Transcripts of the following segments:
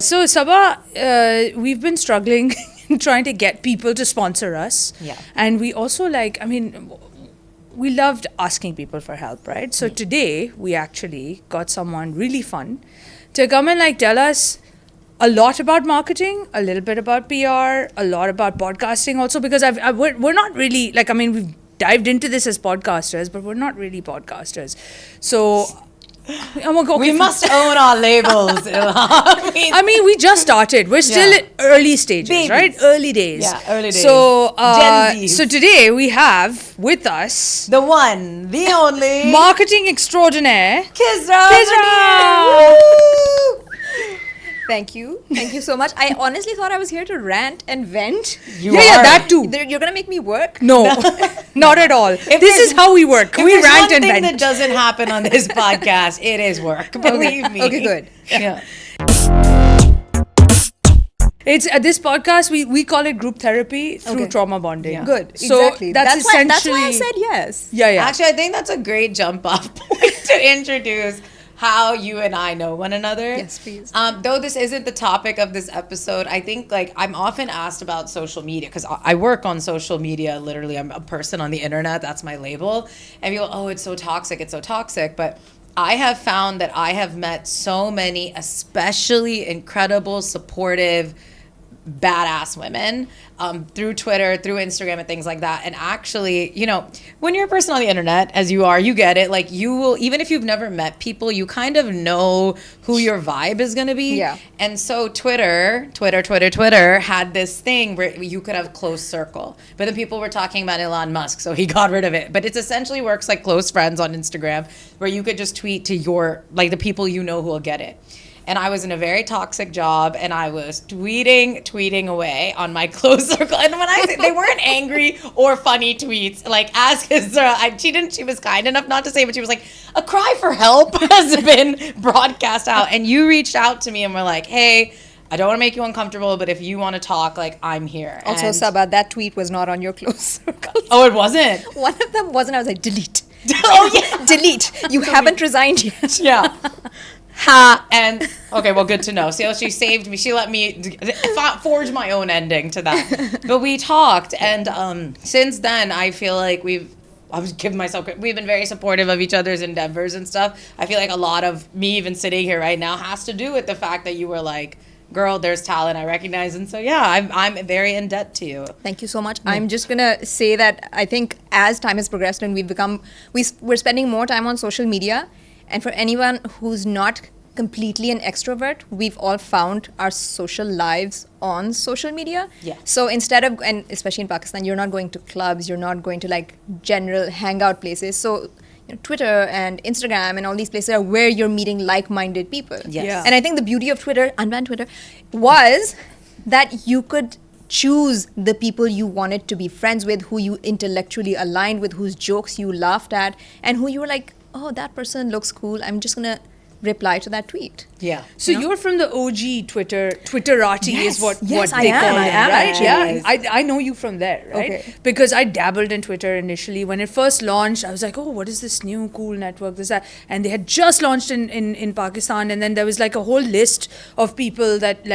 So Sabah, we've been struggling trying to get people to sponsor us. Yeah. And we also we loved asking people for help, right? So today we actually got someone really fun to come and tell us a lot about marketing, a little bit about PR, a lot about podcasting also, because we're not really, we've dived into this as podcasters, but we're not really podcasters. So... we must own our labels, Elhaam. We just started. We're still at early stages, Babies. right? Early days. Yeah, early days. So, Gen Zs. so today we have with us The one, the only... marketing extraordinaire, Khizra Khizra! Munir. Thank you so much. I honestly thought I was here to rant and vent. You Yeah, are. that too. You're gonna make me work? No, not at all. This is how we work. If We there's rant one and thing vent. that doesn't happen on this podcast, it is work. Believe me. Okay, good. Yeah. It's this podcast. We call it group therapy through trauma bonding. Yeah. Good. So Exactly. that's why essentially. I said yes. Yeah. Actually, I think that's a great jump off point to introduce how you and I know one another. Yes, please. Though this isn't the topic of this episode, I think I'm often asked about social media because I work on social media. Literally, I'm a person on the internet. That's my label. And people, oh, it's so toxic. It's so toxic. But I have found that I have met so many, especially incredible, supportive, badass women through Twitter, through Instagram and things like that. And actually, when you're a person on the internet, as you are, you get it. You will, even if you've never met people, you kind of know who your vibe is going to be. Yeah. And so Twitter had this thing where you could have close circle. But then people were talking about Elon Musk, so he got rid of it. But it essentially works like close friends on Instagram, where you could just tweet to your, the people you know who will get it. And I was in a very toxic job, and I was tweeting away on my close circle. And when I say they weren't angry or funny tweets, as Khizra, she was kind enough not to say, but she was like, a cry for help has been broadcast out. And you reached out to me and were like, hey, I don't want to make you uncomfortable, but if you want to talk, I'm here. Also, and, Sabah, that tweet was not on your close circle. Oh, it wasn't? One of them wasn't. I was like, delete. Oh, yeah. Delete. You haven't resigned yet. Yeah. And okay, well, good to know. So she saved me. She let me forge my own ending to that. But we talked, and since then, I feel like I was giving myself credit. We've been very supportive of each other's endeavors and stuff. I feel like a lot of me even sitting here right now has to do with the fact that you were like, girl, there's talent I recognize. And so, yeah, I'm very in debt to you. Thank you so much. I'm just going to say that I think as time has progressed and we're spending more time on social media. And for anyone who's not completely an extrovert, we've all found our social lives on social media. Yeah. So instead of, and especially in Pakistan, you're not going to clubs, you're not going to general hangout places. So Twitter and Instagram and all these places are where you're meeting like-minded people. Yes. Yeah. And I think the beauty of Twitter, unbanned Twitter, was that you could choose the people you wanted to be friends with, who you intellectually aligned with, whose jokes you laughed at, and who you were like, oh, that person looks cool. I'm just going to reply to that tweet. Yeah. So you're from the OG Twitterati is what I they am. call I it, am, right? actually. Yeah, I know you from there, right? Okay. Because I dabbled in Twitter initially. When it first launched, I was like, oh, what is this new cool network, this, that? And they had just launched in Pakistan, and then there was a whole list of people that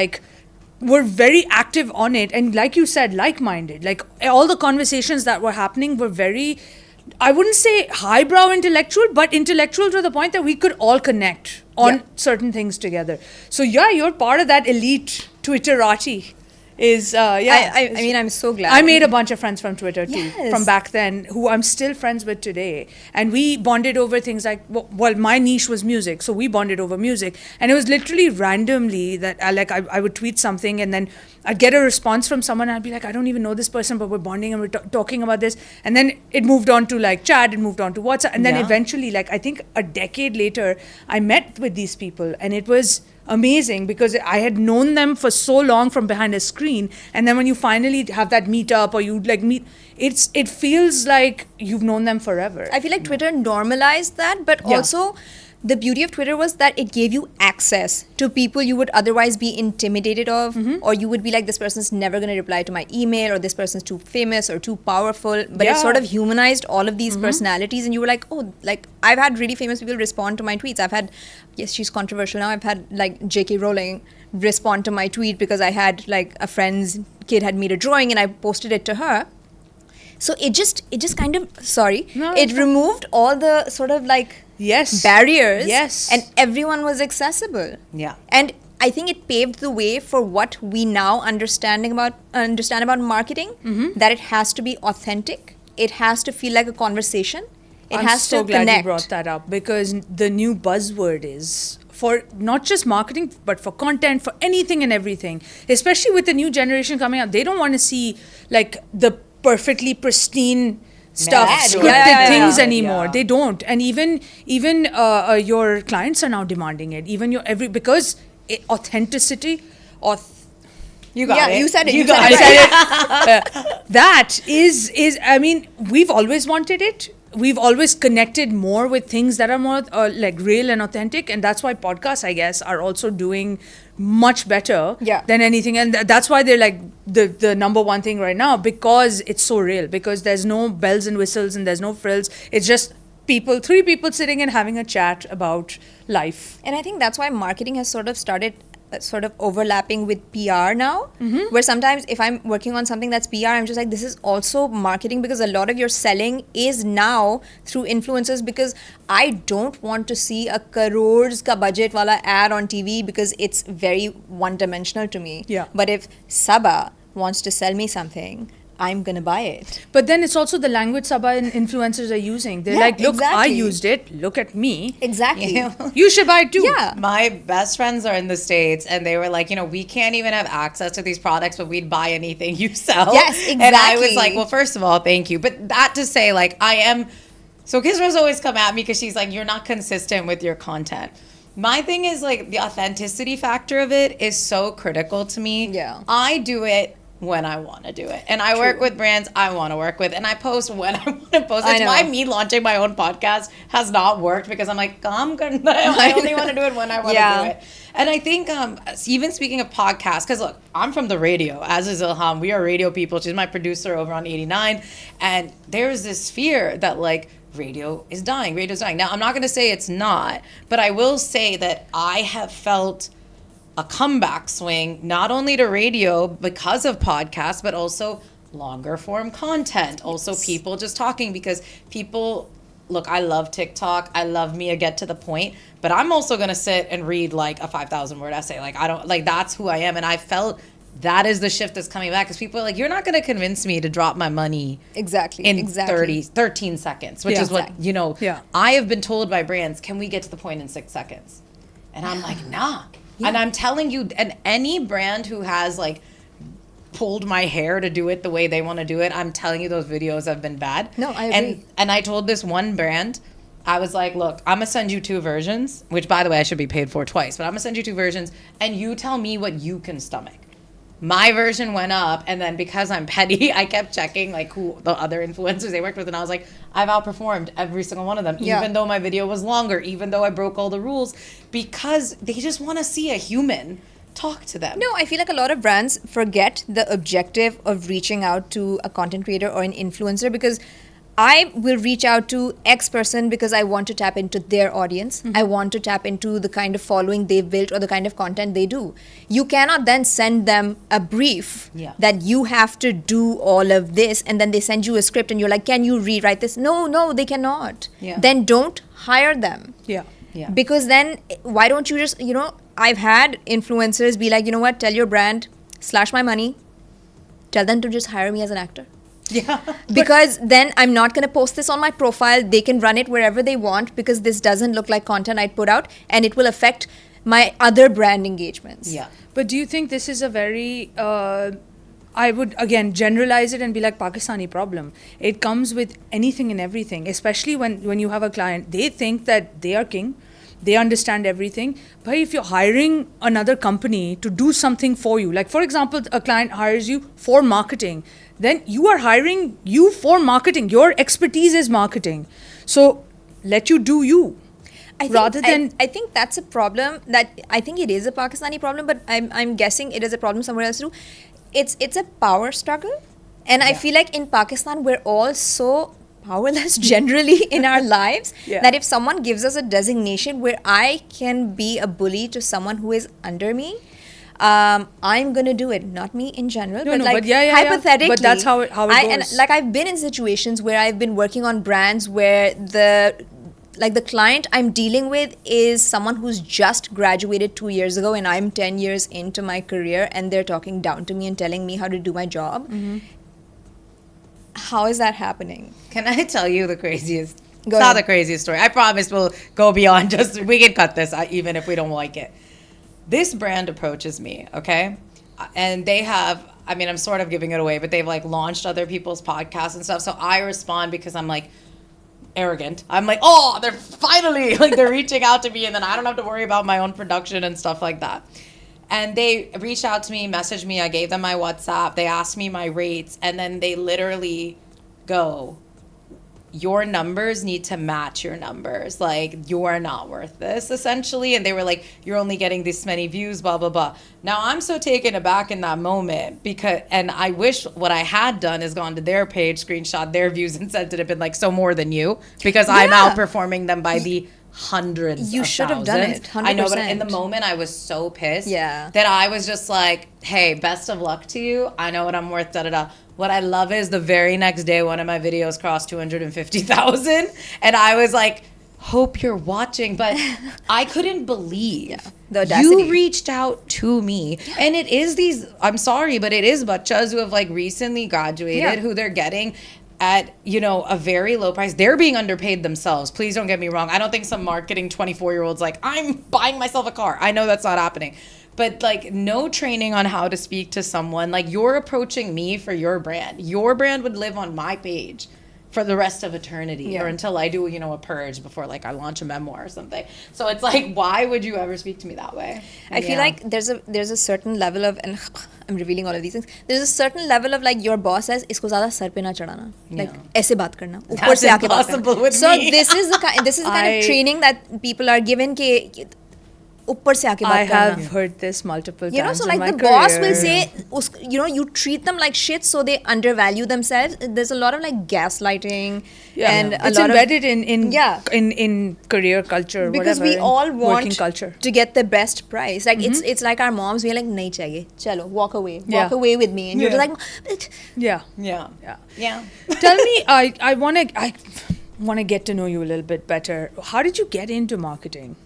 were very active on it, and like you said, like-minded. All the conversations that were happening were very, I wouldn't say highbrow intellectual, but intellectual to the point that we could all connect on certain things together. So yeah, you're part of that elite Twitterati. I mean, I'm so glad. I made a bunch of friends from Twitter too, Yes. from back then, who I'm still friends with today. And we bonded over things like, well, my niche was music, so we bonded over music. And it was literally randomly that I would tweet something, and then I'd get a response from someone, and I'd be like, I don't even know this person, but we're bonding and we're talking about this. And then it moved on to chat, it moved on to WhatsApp. And then eventually, I think a decade later, I met with these people, and it was amazing because I had known them for so long from behind a screen, and then when you finally have that meetup or you meet, it feels like you've known them forever. I feel like Twitter normalized that, but also the beauty of Twitter was that it gave you access to people you would otherwise be intimidated of, or you would be like, this person's never going to reply to my email, or this person's too famous or too powerful. But it sort of humanized all of these personalities, and you were like, oh, I've had really famous people respond to my tweets. I've had, yes, she's controversial now, I've had J.K. Rowling respond to my tweet because I had like a friend's kid had made a drawing and I posted it to her. So it just kind of, it removed all the sort of like barriers. Yes. And everyone was accessible. Yeah. And I think it paved the way for what we now understand about marketing, that it has to be authentic. It has to feel like a conversation. I'm so glad you brought that up, because the new buzzword is for not just marketing, but for content, for anything and everything, especially with the new generation coming up. They don't want to see like the perfectly pristine stuff, scripted things anymore. They don't. And even your clients are now demanding it. Even because authenticity, you got it. You said it. I said it. That is. I mean, we've always wanted it. We've always connected more with things that are more like real and authentic, and that's why podcasts, I guess, are also doing much better than anything. And that's why they're like the number one thing right now, because it's so real. Because there's no bells and whistles and there's no frills. It's just three people sitting and having a chat about life. And I think that's why marketing has sort of started overlapping with PR now, where sometimes if I'm working on something that's PR, I'm just like, this is also marketing, because a lot of your selling is now through influencers, because I don't want to see a crores ka budget wala ad on TV because it's very one-dimensional to me. Yeah. But if Sabah wants to sell me something, I'm going to buy it. But then it's also the language Sabah influencers are using. They're like, look, I used it. Look at me. Exactly. You should buy it too. Yeah. My best friends are in the States, and they were like, we can't even have access to these products, but we'd buy anything you sell. Yes, exactly. And I was like, well, first of all, thank you. But that to say, like, so Khizra's always come at me because she's like, you're not consistent with your content. My thing is, like, the authenticity factor of it is so critical to me. Yeah. I do it when I want to do it. And I work with brands I want to work with. And I post when I want to post. That's why me launching my own podcast has not worked, because I'm like, I only want to do it when I want to do it. And I think even speaking of podcasts, because look, I'm from the radio, as is Elhaam. We are radio people. She's my producer over on 89. And there's this fear that like, radio's dying. Now, I'm not going to say it's not, but I will say that I have felt a comeback swing, not only to radio because of podcasts, but also longer form content. Also people just talking, because people, look, I love TikTok. I love me a get to the point, but I'm also going to sit and read like a 5,000 word essay. Like, I don't, like, that's who I am. And I felt that is the shift that's coming back, because people are like, you're not going to convince me to drop my money in 13 seconds, which is what, I have been told by brands, can we get to the point in 6 seconds? And I'm like, nah. Yeah. And I'm telling you, and any brand who has like pulled my hair to do it the way they want to do it, I'm telling you, those videos have been bad. No, I agree. And I told this one brand, I was like, look, I'm going to send you 2 versions, which by the way, I should be paid for twice, but I'm going to send you 2 versions and you tell me what you can stomach. My version went up, and then because I'm petty, I kept checking like who the other influencers they worked with, and I was like, I've outperformed every single one of them, even though my video was longer, even though I broke all the rules, because they just want to see a human talk to them. No, I feel like a lot of brands forget the objective of reaching out to a content creator or an influencer, because I will reach out to X person because I want to tap into their audience. I want to tap into the kind of following they've built or the kind of content they do. You cannot then send them a brief that you have to do all of this, and then they send you a script and you're like, can you rewrite this? No, they cannot. Then don't hire them. Because then why don't you just, I've had influencers be like, you know what, tell your brand, slash my money, tell them to just hire me as an actor. Because then I'm not going to post this on my profile. They can run it wherever they want, because this doesn't look like content I'd put out, and it will affect my other brand engagements. But do you think this is a very, I would again generalize it and be like, Pakistani problem? It comes with anything and everything, especially when you have a client. They think that they are king. They understand everything. But if you're hiring another company to do something for you, like for example, a client hires you for marketing, then you are hiring you for marketing. Your expertise is marketing. So let you do you. I think that's a problem. That I think it is a Pakistani problem, but I'm guessing it is a problem somewhere else too. It's a power struggle, and I feel like in Pakistan we're all so powerless generally in our lives that if someone gives us a designation where I can be a bully to someone who is under me, I'm gonna do it. Not me in general, No, but no, like but yeah. hypothetically. But that's how it And goes. like I've been in situations where I've been working on brands where the client I'm dealing with is someone who's just graduated 2 years ago, and I'm 10 years into my career, and they're talking down to me and telling me how to do my job. How is that happening? Can I tell you the craziest? Go It's not ahead. the craziest story. I promise we'll go beyond just, we can cut this even if we don't like it. This brand approaches me, okay? And they have, I mean, I'm sort of giving it away, but they've like launched other people's podcasts and stuff. So I respond because I'm like arrogant. I'm like, oh, they're finally, like they're reaching out to me, and then I don't have to worry about my own production and stuff like that. And they reached out to me, messaged me. I gave them my WhatsApp. They asked me my rates. And then they literally go, your numbers need to match your numbers. Like, you're not worth this, essentially. And they were like, you're only getting this many views, blah, blah, blah. Now, I'm so taken aback in that moment because, and I wish what I had done is gone to their page, screenshot their views, and sent it have been like, so more than you, because I'm Yeah. outperforming them by the hundreds You of should have done thousands. it, I know, but in the 100%. moment I was so pissed Yeah. that I was just like, hey, best of luck to you. I know what I'm worth, da-da-da. What I love is the very next day, one of my videos crossed 250,000. And I was like, hope you're watching. But I couldn't believe the audacity. you reached out to me. And it is these, I'm sorry, but it is bachas who have like recently graduated, Yeah. who they're getting at, you know, a very low price. They're being underpaid themselves. Please don't get me wrong. I don't think some marketing 24-year-old's like, I'm buying myself a car. I know that's not happening. But like, no training on how to speak to someone. Like, you're approaching me for your brand. Your brand would live on my page for the rest of eternity, or until I do, you know, a purge before like I launch a memoir or something. So it's like, why would you ever speak to me that way? I feel like there's a certain level of, and I'm revealing all of these things. There's a certain level of like your boss says, "Isko zyada sar pe na chadana." Like ऐसे बात करना, ऊपर से आके बात impossible करना. with So me. this is the kind of training that people are given कि ऊपर से आके I बात करना. have heard this multiple times. You know, so in like my the boss will career. say, you know, you treat them like shit, so they undervalue themselves. There's a lot of like gaslighting, and a it's lot embedded of in career culture, because whatever, we in all working want culture. to get the best price. Like it's like our moms. We're like, nahi chahiye, chalo, walk away with me, and you're just like, but Yeah. Yeah. Tell me, I want to get to know you a little bit better. How did you get into marketing?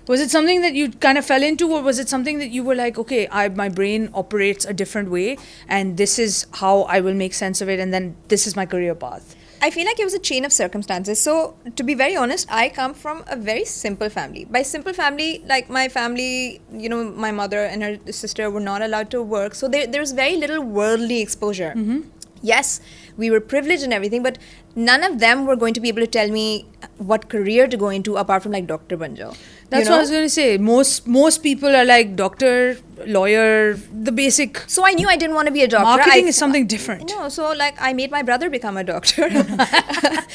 Was it something that you kind of fell into, or was it something that you were like, okay, my brain operates a different way, and this is how I will make sense of it, and then this is my career path? I feel like it was a chain of circumstances. So, to be very honest, I come from a very simple family. By simple family, like my family, you know, my mother and her sister were not allowed to work. So, there's very little worldly exposure. Yes, we were privileged and everything, but none of them were going to be able to tell me what career to go into apart from like Dr. Banjo. That's what I was going to say. Most people are like doctor, lawyer, the basic. So I knew I didn't want to be a doctor. Marketing is something different. No, so like I made my brother become a doctor.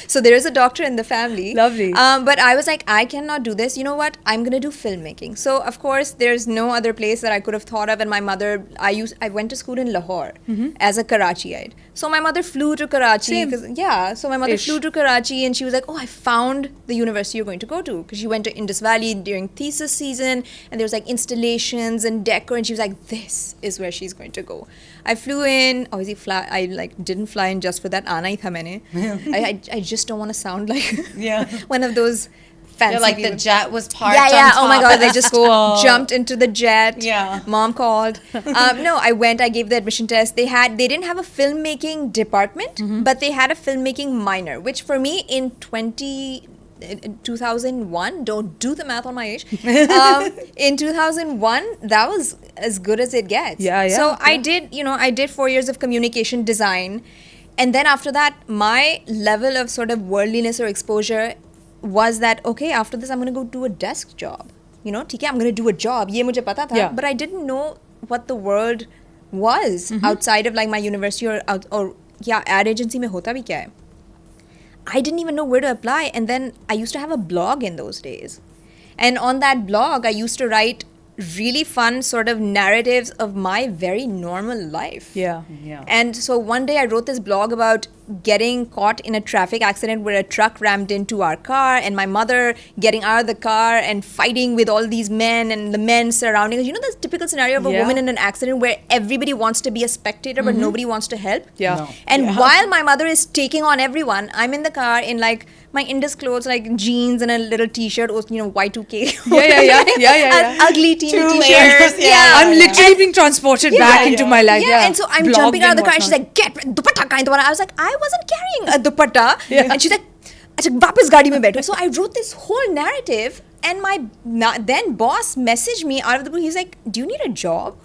So there is a doctor in the family. Lovely. But I was like, I cannot do this. You know what? I'm going to do filmmaking. So of course, there's no other place that I could have thought of. And my mother, I went to school in Lahore as a Karachiite. So my mother flew to Karachi. So my mother flew to Karachi and she was like, oh, I found the university you're going to go to. Because she went to Indus Valley during thesis season and there was like installations and decor. And she was like, this is where she's going to go. I flew in. Obviously, I like didn't fly in just for that. Aana hi tha maine. I just don't want to sound like one of those fancy You're like people. the jet was parked Yeah. on Oh my top God, of they the just school. jumped into the jet. Yeah. Mom called. No, I went. I gave the admission test. They didn't have a filmmaking department, but they had a filmmaking minor, which for me in 2001, don't do the math on my age. In 2001, that was as good as it gets. So I did 4 years of communication design. And then after that, my level of sort of worldliness or exposure was that, okay, after this, I'm going to go do a desk job. You know, ठीक है, I'm going to do a job. ये मुझे पता था. But I didn't know what the world was outside of like my university or ad agency में होता भी क्या है. I didn't even know where to apply. And then I used to have a blog in those days. And on that blog, I used to write really fun sort of narratives of my very normal life. Yeah. And so one day I wrote this blog about getting caught in a traffic accident where a truck rammed into our car, and my mother getting out of the car and fighting with all these men and the men surrounding us. You know, the typical scenario of a woman in an accident where everybody wants to be a spectator but nobody wants to help. And while my mother is taking on everyone, I'm in the car in like my Indus clothes, like jeans and a little t-shirt, or you know, Y2K. Ugly teeny t-shirt. I'm literally being transported back into my life. And so I'm jumping out of the car and she's like, get dupatta kind of one. I was like, I wasn't carrying a dupatta. And she's like, "Achha, वापस गाड़ी में बैठो." So I wrote this whole narrative, and my then boss messaged me out of the blue. He's like, "Do you need a job?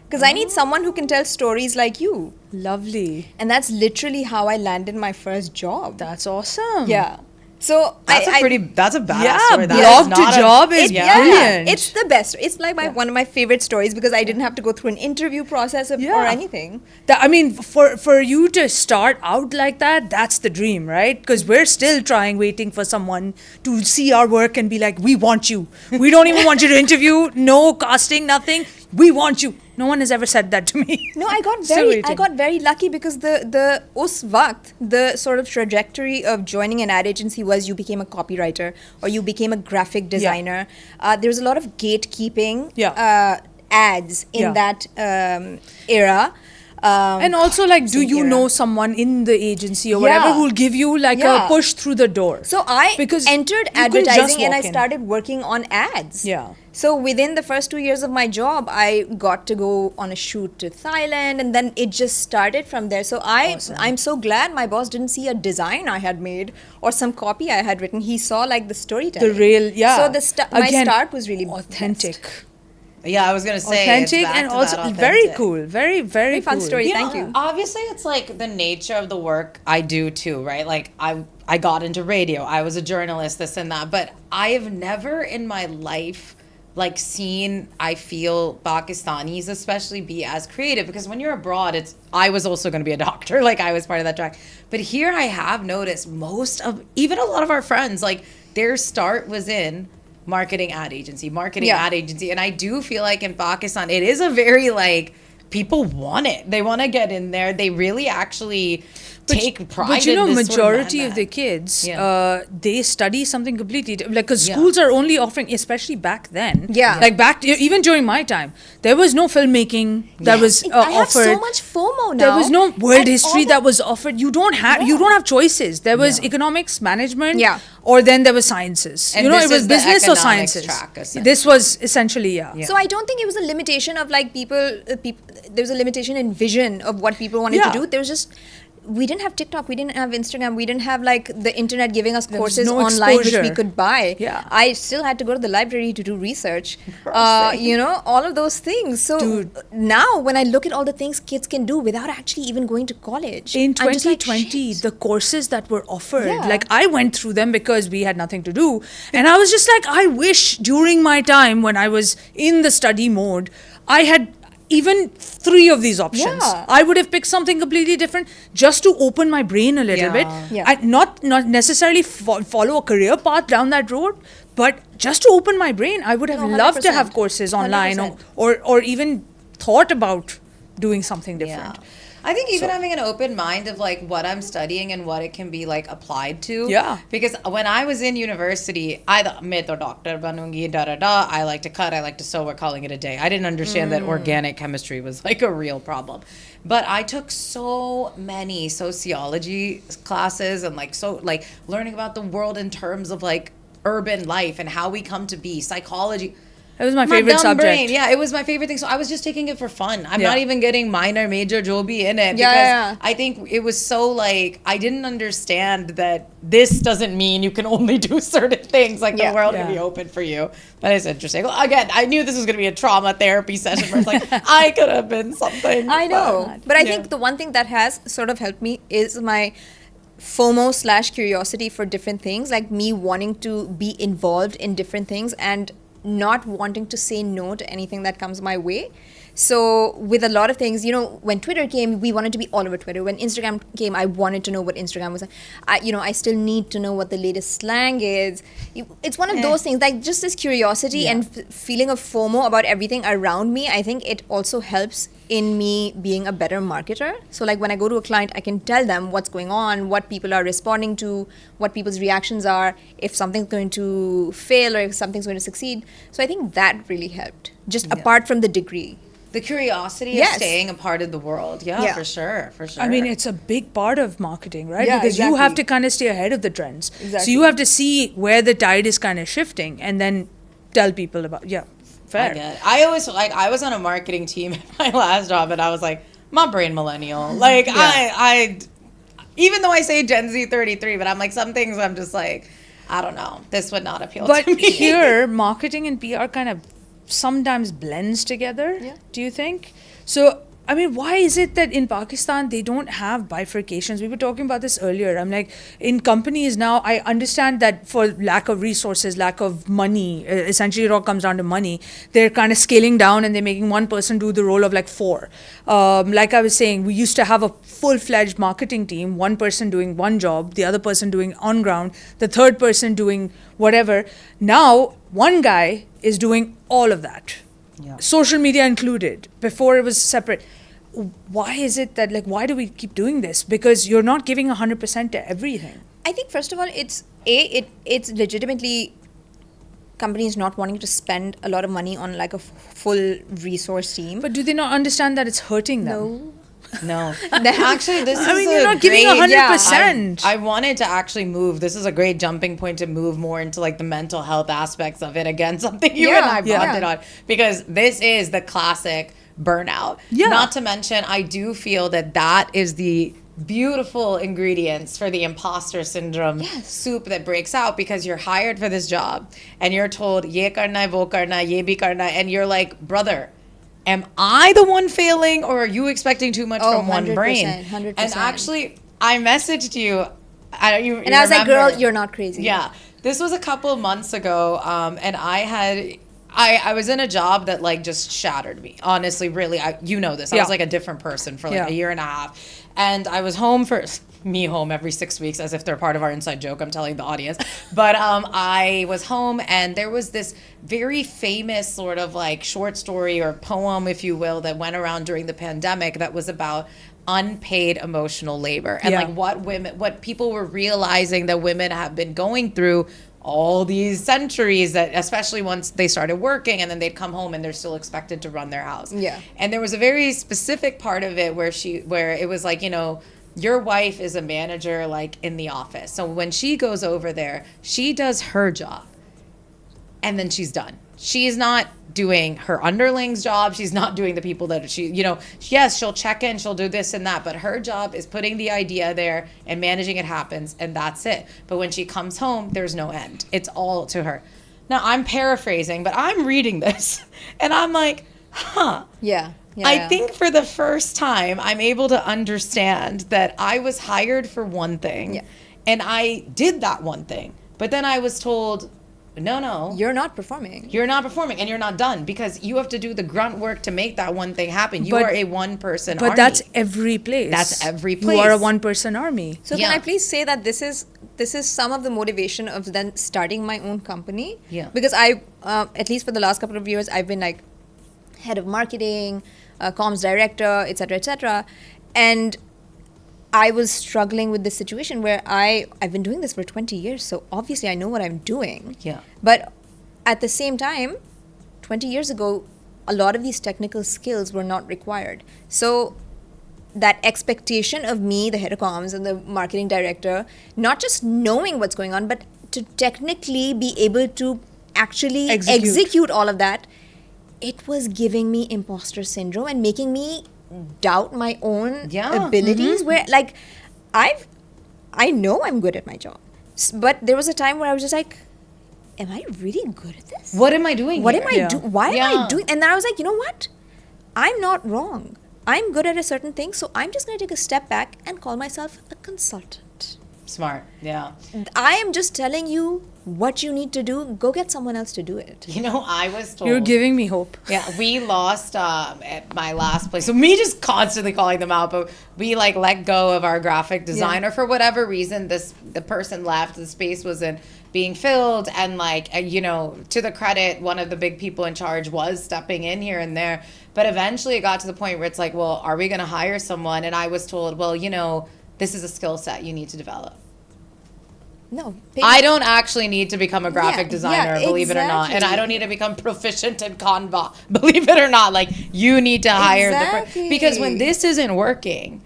Because I need someone who can tell stories like you." Lovely. And that's literally how I landed my first job. That's awesome. Yeah. So that's a badass story. Blog to job is brilliant. It's the best. It's like one of my favorite stories because I didn't have to go through an interview process or anything. I mean, for you to start out like that, that's the dream, right? Because we're still waiting for someone to see our work and be like, we want you. We don't even want you to interview. No casting, nothing. We want you. No one has ever said that to me. No, I got very lucky because the us waqt, the sort of trajectory of joining an ad agency was you became a copywriter or you became a graphic designer. There was a lot of gatekeeping ads in that era. And also, like, do you know someone in the agency or whatever who'll give you like a push through the door? So I entered advertising and I started working on ads. Yeah. So within the first 2 years of my job, I got to go on a shoot to Thailand, and then it just started from there. So I'm so glad my boss didn't see a design I had made or some copy I had written. He saw like the storytelling. The real, So my start was really authentic. Best. Yeah, I was gonna say authentic and also very cool, very cool. Fun story. Thank you. Obviously, it's like the nature of the work I do too, right? Like I got into radio. I was a journalist, this and that, but I have never in my life like seen, I feel, Pakistanis especially be as creative, because when you're abroad, I was also going to be a doctor, like I was part of that track. But here I have noticed even a lot of our friends, like their start was in marketing ad agency. And I do feel like in Pakistan, it is a very like, people want it. They want to get in there. They really actually take pride in this. But you know, this majority of the kids, they study something completely like, because schools are only offering, especially back then. Like even during my time, there was no filmmaking that was offered. I have so much FOMO now. There was no world history that was offered. You don't have choices. There was economics, management, or then there was sciences. And you know, it was business or sciences. This was essentially So I don't think it was a limitation of like people. There was a limitation in vision of what people wanted to do. There was just, we didn't have TikTok, we didn't have Instagram, we didn't have like the internet giving us courses online which we could buy. I still had to go to the library to do research. You know, all of those things. So now when I look at all the things kids can do without actually even going to college. In 2020, the courses that were offered, like I went through them because we had nothing to do. And I was just like, I wish during my time when I was in the study mode, I had even 3 of these options. I would have picked something completely different just to open my brain a little bit. Not necessarily follow a career path down that road, but just to open my brain. I would have loved to have courses online or even thought about doing something different. I think even having an open mind of like what I'm studying and what it can be like applied to. Because when I was in university, I thought, "Main to doctor banungi, I like to cut, I like to sew, we're calling it a day." I didn't understand that organic chemistry was like a real problem. But I took so many sociology classes and like learning about the world in terms of like urban life and how we come to be, psychology. It was my favorite subject. Brain. Yeah, it was my favorite thing. So I was just taking it for fun. I'm not even getting minor, major, Joby in it. Because I think it was so like, I didn't understand that this doesn't mean you can only do certain things. Like the world can be open for you. That is interesting. Well, again, I knew this was going to be a trauma therapy session where it's like, I could have been something. I know. But I think the one thing that has sort of helped me is my FOMO/curiosity for different things. Like me wanting to be involved in different things and not wanting to say no to anything that comes my way. So with a lot of things, you know, when Twitter came, we wanted to be all over Twitter. When Instagram came, I wanted to know what Instagram was. I still need to know what the latest slang is. It's one of those things, like just this curiosity and feeling of FOMO about everything around me. I think it also helps in me being a better marketer. So like when I go to a client, I can tell them what's going on, what people are responding to, what people's reactions are, if something's going to fail or if something's going to succeed. So I think that really helped, just apart from the degree. The curiosity of Yes. staying a part of the world. Yeah, for sure. I mean, it's a big part of marketing, right? Yeah, because you have exactly. to kind of stay ahead of the trends. So Exactly. you have to see where the tide is kind of shifting and then tell people about, fair. I get it. I always I was on a marketing team at my last job, and I was like, my brain millennial. Like I even though I say Gen Z 33, but I'm like, some things I'm just like, I don't know. This would not appeal But to me. here, marketing and PR kind of sometimes blends together. Yeah. Do you think? So, I mean, why is it that in Pakistan they don't have bifurcations? We were talking about this earlier. I'm like, in companies now, I understand that for lack of resources, lack of money, essentially it all comes down to money. They're kind of scaling down and they're making one person do the role of like four. Like I was saying, we used to have a full-fledged marketing team, one person doing one job, the other person doing on ground, the third person doing whatever. Now, one guy is doing all of that. Yeah. Social media included. Before it was separate. Why is it that, like, why do we keep doing this? Because you're not giving 100% to everything. I think first of all, it's legitimately companies not wanting to spend a lot of money on like a full resource team. But do they not understand that it's hurting them? No. No. Actually, this is You're not giving 100%. I wanted to actually move. This is a great jumping point to move more into like the mental health aspects of it. Again, something you and I bonded on, because this is the classic burnout. Yeah. Not to mention, I do feel that is the beautiful ingredients for the imposter syndrome soup that breaks out, because you're hired for this job and you're told ye karna hai, wo karna hai, ye bhi karna hai, and you're like, brother, am I the one failing, or are you expecting too much from one 100%, brain? 100%. And actually, I messaged you. And I was like, girl, you're not crazy. Yeah. This was a couple of months ago, and I was in a job that like just shattered me. Honestly, really, you know this. I was like a different person for like a year and a half. And I was home every 6 weeks, as if they're part of our inside joke. I'm telling the audience. But I was home, and there was this very famous sort of like short story or poem, if you will, that went around during the pandemic that was about unpaid emotional labor and like what people were realizing that women have been going through all these centuries, that especially once they started working and then they'd come home and they're still expected to run their house. Yeah. And there was a very specific part of it where it was like, you know, your wife is a manager like in the office. So when she goes over there, she does her job and then she's done. She's not doing her underling's job. She's not doing the people that yes, she'll check in, she'll do this and that, but her job is putting the idea there and managing it happens, and that's it. But when she comes home, there's no end. It's all to her. Now, I'm paraphrasing, but I'm reading this and I'm like, Yeah. I think for the first time, I'm able to understand that I was hired for one thing and I did that one thing. But then I was told, no. You're not performing. You're not performing and you're not done, because you have to do the grunt work to make that one thing happen. You are a one-person army. But that's every place. That's every place. You are a one-person army. So can I please say that this is some of the motivation of then starting my own company? Yeah. Because I, at least for the last couple of years, I've been like head of marketing, comms director, etc., and I was struggling with this situation where I've been doing this for 20 years, so obviously I know what I'm doing. Yeah. But at the same time, 20 years ago, a lot of these technical skills were not required. So that expectation of me, the head of comms and the marketing director, not just knowing what's going on, but to technically be able to actually execute all of that, it was giving me imposter syndrome and making me doubt my own abilities, where like I know I'm good at my job, but there was a time where I was just like, am I really good at this? What am I doing What here? am I doing? Why am I doing? And then I was like, you know what? I'm not wrong. I'm good at a certain thing, so I'm just going to take a step back and call myself a consultant. Smart. Yeah. I am just telling you what you need to do. Go get someone else to do it. You know, I was told. You're giving me hope. Yeah, we lost at my last place. So me just constantly calling them out, but we like let go of our graphic designer for whatever reason. The person left. The space wasn't being filled, and like to the credit, one of the big people in charge was stepping in here and there. But eventually it got to the point where it's like, well, are we going to hire someone? And I was told, well, this is a skill set you need to develop. No. I don't actually need to become a graphic designer, believe it or not. And exactly. I don't need to become proficient in Canva, believe it or not. Like, you need to hire Exactly. because when this isn't working,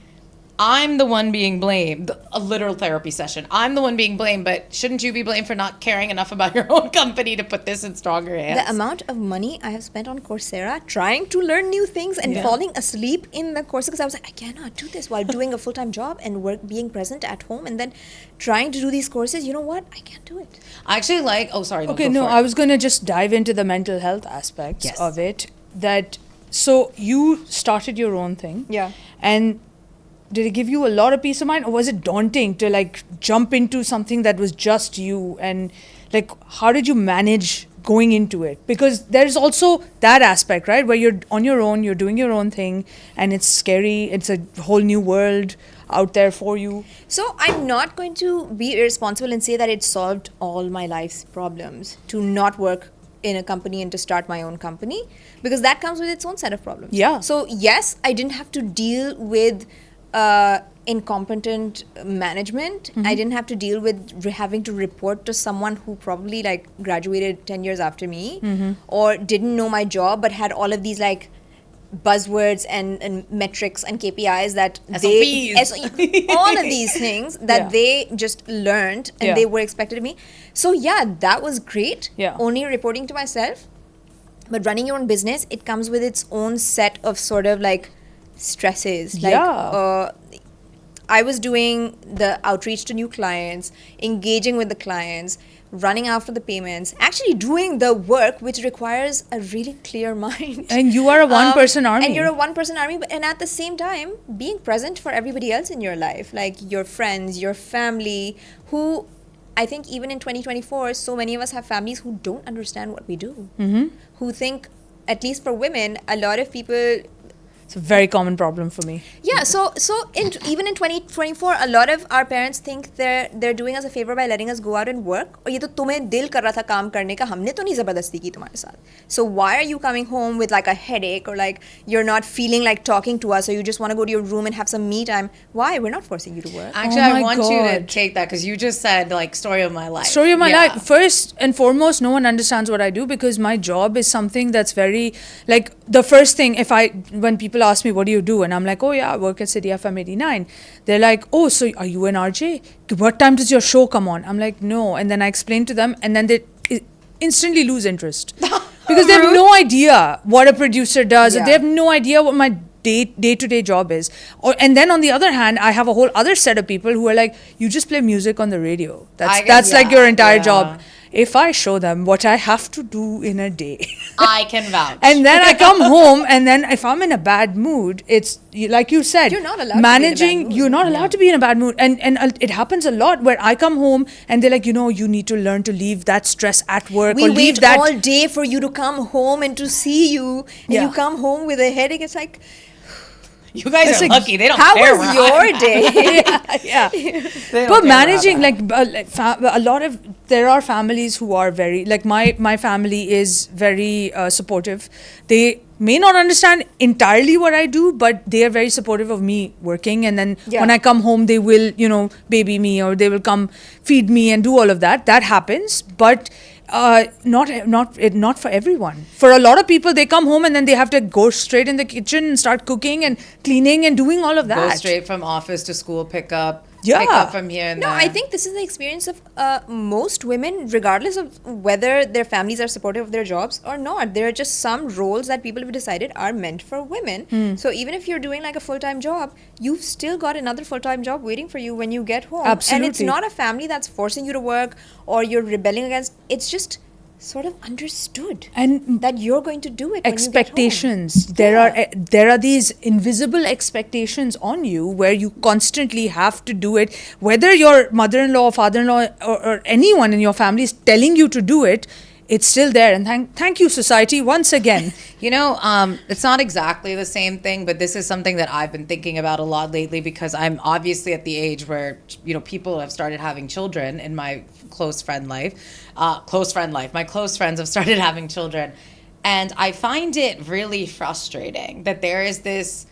I'm the one being blamed. A literal therapy session. I'm the one being blamed, but shouldn't you be blamed for not caring enough about your own company to put this in stronger hands? The amount of money I have spent on Coursera trying to learn new things and falling asleep in the course because I was like, I cannot do this while doing a full-time job and being present at home and then trying to do these courses. You know what? I can't do it. I actually like, I was going to just dive into the mental health aspects of it. So you started your own thing. Yeah. And did it give you a lot of peace of mind, or was it daunting to like jump into something that was just you? And like, how did you manage going into it? Because there's also that aspect, right? Where you're on your own, you're doing your own thing, and it's scary. It's a whole new world out there for you. So I'm not going to be irresponsible and say that it solved all my life's problems to not work in a company and to start my own company, because that comes with its own set of problems. Yeah. So yes, I didn't have to deal with incompetent management. I didn't have to deal with having to report to someone who probably like graduated 10 years after me or didn't know my job but had all of these like buzzwords and metrics and KPIs that all of these things that they just learned and they were expected of me. So yeah, that was great. Only reporting to myself. But running your own business, it comes with its own set of sort of like stresses. Like I was doing the outreach to new clients, engaging with the clients, running after the payments, actually doing the work which requires a really clear mind. And you are a one-person army. And you're a one-person army, and at the same time, being present for everybody else in your life, like your friends, your family, who I think even in 2024, so many of us have families who don't understand what we do, who think, at least for women, a lot of people... It's a very common problem for me. Yeah, so even in 2024, a lot of our parents think they're doing us a favor by letting us go out and work. और ये तो तुम्हें दिल कर रहा था काम करने का, हमने तो नहीं ज़बरदस्ती की तुम्हारे साथ. So why are you coming home with like a headache, or like you're not feeling like talking to us, or you just want to go to your room and have some me time? Why? We're not forcing you to work. Actually, I want you to take that because you just said like story of my life. Story of my life. First and foremost, no one understands what I do because my job is something that's very like the first thing when people ask me, what do you do? And I'm like, oh yeah, I work at City FM 89. They're like, oh, so are you an RJ? What time does your show come on? I'm like, no. And then I explain to them and then they instantly lose interest. Because they have no idea what a producer does. Or they have no idea what my day-to-day job is. And then on the other hand, I have a whole other set of people who are like, you just play music on the radio. That's like your entire job. If I show them what I have to do in a day, I can vouch. And then I come home, and then if I'm in a bad mood, it's like you said, you're not allowed managing. To be in a bad mood. You're not allowed to be in a bad mood, and it happens a lot where I come home and they're like, you need to learn to leave that stress at work. We or leave wait that all day for you to come home and to see you, and you come home with a headache. It's like. You guys are lucky. They don't How care. was your day? But managing, a lot of, there are families who are very, like my family is very supportive. They may not understand entirely what I do, but they are very supportive of me working. And then when I come home, they will, baby me, or they will come feed me and do all of that. That happens. But not for everyone. For a lot of people, they come home and then they have to go straight in the kitchen and start cooking and cleaning and doing all of that. Go straight from office to school, pick up from here and there. I think this is the experience of most women, regardless of whether their families are supportive of their jobs or not. There are just some roles that people have decided are meant for women. So even if you're doing like a full-time job, you've still got another full-time job waiting for you when you get home. Absolutely. And it's not a family that's forcing you to work or you're rebelling against. It's just sort of understood and that you're going to do it. Expectations. When you get home. There are these invisible expectations on you where you constantly have to do it, whether your mother-in-law or father-in-law or anyone in your family is telling you to do it. It's still there, and thank you, society, once again. It's not exactly the same thing, but this is something that I've been thinking about a lot lately because I'm obviously at the age where, people have started having children in my close friend life. My close friends have started having children. And I find it really frustrating that there is this,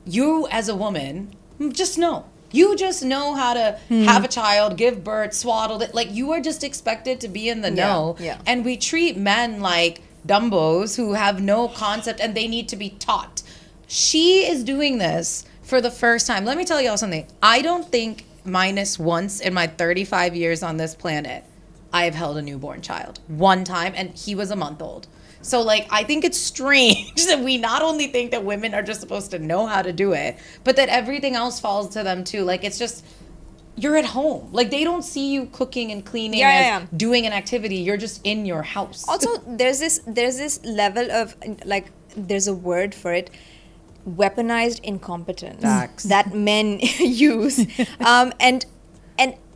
you as a woman, just know. You just know how to have a child, give birth, swaddle it. Like, you are just expected to be in the know. Yeah. And we treat men like dumbos who have no concept and they need to be taught. She is doing this for the first time. Let me tell y'all something. I don't think, minus once in my 35 years on this planet, I have held a newborn child. One time, and he was a month old. So, like, I think it's strange that we not only think that women are just supposed to know how to do it, but that everything else falls to them too. Like, it's just, you're at home. Like, they don't see you cooking and cleaning as doing an activity. You're just in your house. Also, there's this level of, like, there's a word for it, weaponized incompetence that men use. And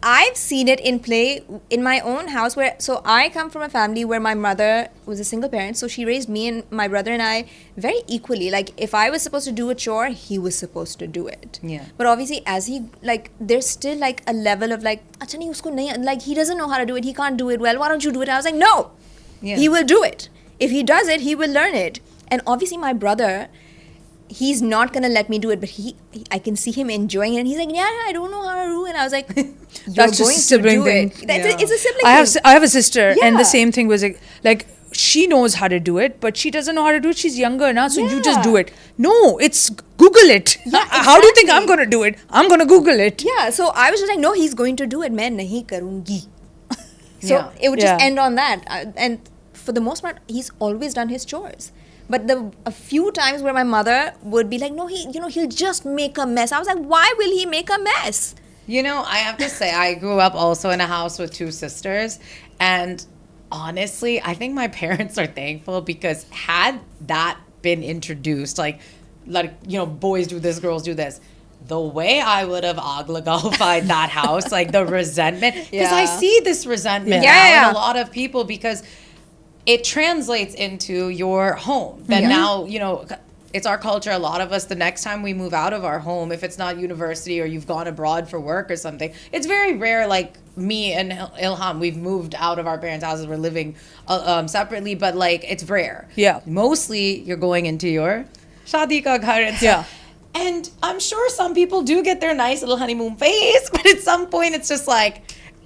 I've seen it in play in my own house so I come from a family where my mother was a single parent, so she raised me and my brother and I very equally. Like, if I was supposed to do a chore, he was supposed to do it. Yeah. But obviously, as he, like, there's still like a level of like, acha nahi, usko nahi, like, he doesn't know how to do it, he can't do it well, why don't you do it? And I was like, no, he will do it. If he does it, he will learn it. And obviously my brother, he's not gonna let me do it, but I can see him enjoying it, and he's like, yeah, I don't know how to do it. And I was like, you're That's going just a sibling to do thing. it. It's a sibling thing. I have a sister, and Yeah. the same thing was like she knows how to do it, but she doesn't know how to do it. She's younger now, so you just do it. No, it's Google it. Yeah, How do you think I'm exactly. gonna do it? I'm gonna Google it. Yeah, so I was just like, no, he's going to do it. Main nahi karungi. So Yeah. it would just Yeah. end on that. And for the most part, he's always done his chores. But a few times where my mother would be like, no, he'll just make a mess. I was like, why will he make a mess? You know, I have to say, I grew up also in a house with two sisters. And honestly, I think my parents are thankful, because had that been introduced, like, you know, boys do this, girls do this, the way I would have aglagalified that house, like the resentment, because I see this resentment now in a lot of people, because it translates into your home. That now, you know, it's our culture. A lot of us, the next time we move out of our home, if it's not university or you've gone abroad for work or something, it's very rare. Like me and Elhaam, we've moved out of our parents' houses. We're living separately, but like, it's rare. Yeah. Mostly you're going into your shadi ka ghar and stuff. And I'm sure some people do get their nice little honeymoon phase, but at some point it's just like,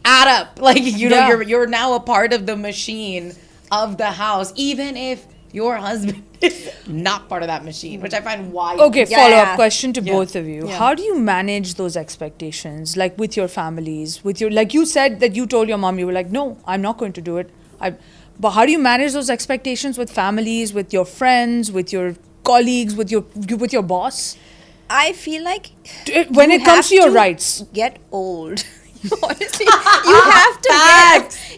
add up. Like, you know, you're now a part of the machine of the house, even if your husband is not part of that machine, which I find wild. Okay, follow-up question to Yeah. both of you. Yeah. How do you manage those expectations, like with your families, like you said that you told your mom, you were like, no, I'm not going to do it. But how do you manage those expectations with families, with your friends, with your colleagues, with your boss? I feel like When you it comes have to your rights. get old. Honestly,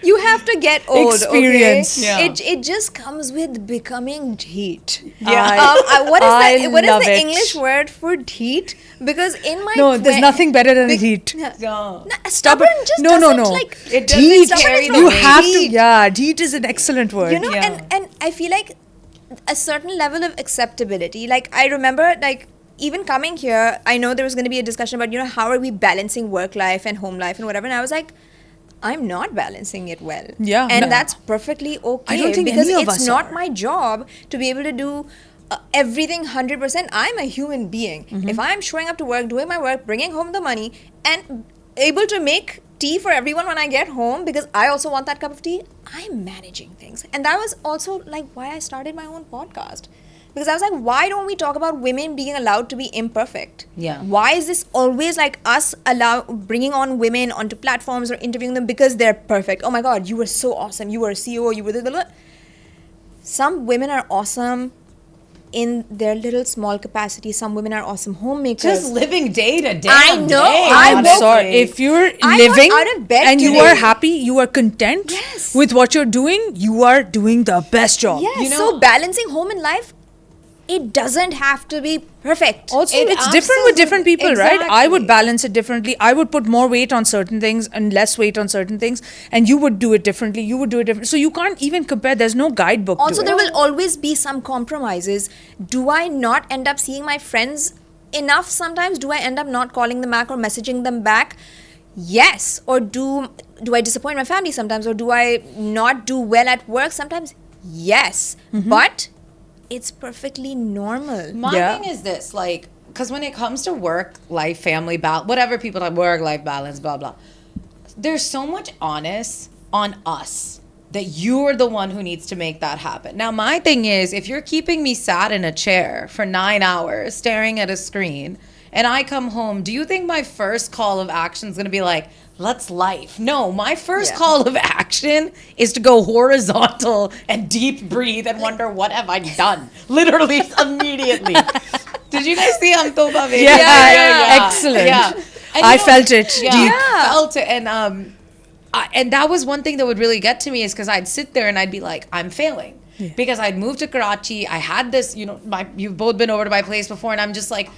you have to get old. Experience. Okay? Yeah. It just comes with becoming dheet. Yeah. What is I love the it. English word for dheet? Because in my No, there's nothing better than heat. No. Stubborn just No. doesn't like It doesn't Deet. carry the You weight. have to. Yeah, deet is an excellent word. you know, Yeah. and I feel like a certain level of acceptability. Like, I remember, like, even coming here, I know there was going to be a discussion about, you know, how are we balancing work life and home life and whatever, and I was like, I'm not balancing it well. Yeah. And No. that's perfectly okay. I don't think because any of it's us not are. my job to be able to do everything 100%. I'm a human being. If I'm showing up to work, doing my work, bringing home the money, and able to make tea for everyone when I get home, because I also want that cup of tea, I'm managing things. And that was also like why I started my own podcast. Because I was like, why don't we talk about women being allowed to be imperfect? Yeah. Why is this always like us bringing on women onto platforms or interviewing them because they're perfect? Oh my God, you were so awesome. You were a CEO. You were Some women are awesome in their little small capacity. Some women are awesome homemakers. Just living day to day. I know. I'm sorry. If you're I living got out of bed and you today. are happy, you are content Yes. with what you're doing, you are doing the best job. Yes. You know- So balancing home and life, it doesn't have to be perfect. Also, It it's different with different people, right? I would exactly. balance it differently. I would put more weight on certain things and less weight on certain things, and you would do it differently. You would do it different. So you can't even compare. There's no guidebook. Also, to there it. will always be some compromises. Do I not end up seeing my friends enough sometimes? Do I end up not calling them back or messaging them back? Yes. Or do I disappoint my family sometimes? Or do I not do well at work sometimes? Yes, but it's perfectly normal. My thing is this, like, because when it comes to work, life, family, whatever people like, work-life balance, blah, blah, there's so much onus on us that you're the one who needs to make that happen. Now, my thing is, if you're keeping me sat in a chair for 9 hours staring at a screen and I come home, do you think my first call of action is going to be like, let's life? No, my first call of action is to go horizontal and deep breathe and wonder, what have I done? Literally, immediately. Did you guys see Amtoba video? Yeah. Excellent. Yeah. And I felt it deep. Felt it. And that was one thing that would really get to me, is because I'd sit there and I'd be like, I'm failing. Yeah. Because I'd moved to Karachi. I had this, you've both been over to my place before, and I'm just like,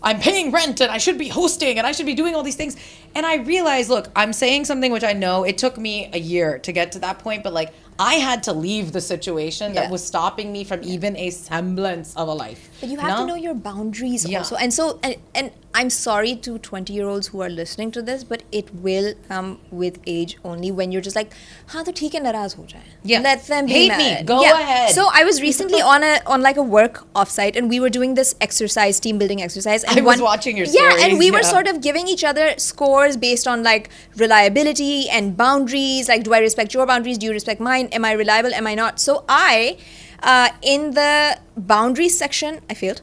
I'm paying rent and I should be hosting and I should be doing all these things. And I realized, look, I'm saying something which I know it took me a year to get to that point, but like, I had to leave the situation that was stopping me from even a semblance of a life. But you have to know your boundaries also. And so, and I'm sorry to 20-year-olds who are listening to this, but it will come with age only, when you're just like, हाँ तो ठीक है, नाराज हो जाए. Yeah. Let them be Hate mad. me. Go ahead. So I was recently on like a work offsite, and we were doing this exercise, team building exercise. And I was watching your stories. Yeah, and we were sort of giving each other scores based on like reliability and boundaries. Like, do I respect your boundaries? Do you respect mine? Am I reliable? Am I not? So I, in the boundaries section, I failed.